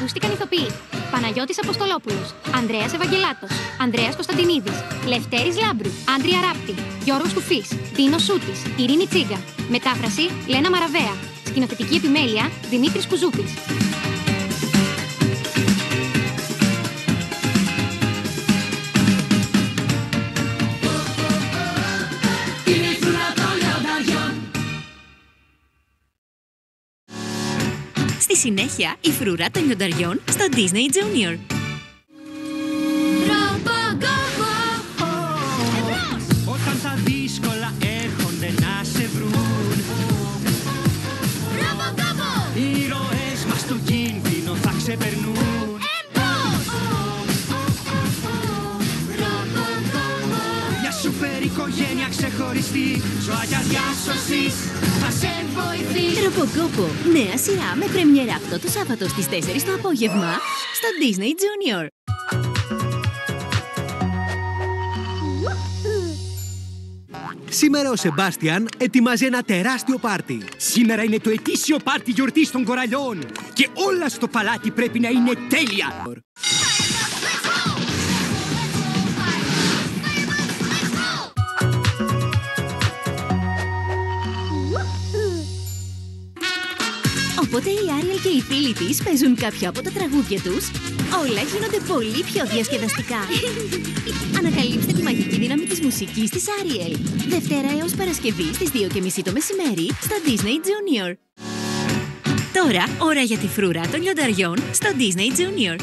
Ακούστηκαν ηθοποιοί: Παναγιώτης Αποστολόπουλος, Ανδρέας Ευαγγελάτος, Ανδρέας Κωνσταντινίδης, Λευτέρης Λάμπρου, Άντρια Ράπτη, Γιώργος Κουφής, Ντίνος Σούτης, Ειρήνη Τσίγκα. Μετάφραση: Λένα Μαραβέα. Σκηνοθετική επιμέλεια: Δημήτρης Κουζούπης. Στη συνέχεια, η φρουρά των λιονταριών στο Disney Junior. Όταν τα δύσκολα έρχονται να σε βρουν, οι ήρωές μας του κίνδυνο θα ξεπερνούν. Μια σούπερ οικογένεια ξεχωριστή, ζωάκια διάσωσης θα σε βοηθήσει. Ρομποκόπο, νέα σειρά με πρεμιέρα αυτό το Σάββατο στις 4 το απόγευμα στο Disney Junior. Σήμερα ο Σεμπάστιαν ετοιμάζει ένα τεράστιο πάρτι. Σήμερα είναι το ετήσιο πάρτι γιορτής των κοραλιών και όλα στο παλάτι πρέπει να είναι τέλεια. Όποτε η Άριελ και οι φίλοι της παίζουν κάποια από τα τραγούδια τους, όλα γίνονται πολύ πιο διασκεδαστικά. Ανακαλύψτε τη μαγική δύναμη της μουσικής της Άριελ. Δευτέρα έως Παρασκευή στις 2:30 το μεσημέρι στο Disney Junior. Τώρα, ώρα για τη φρουρά των λιονταριών στο Disney Junior.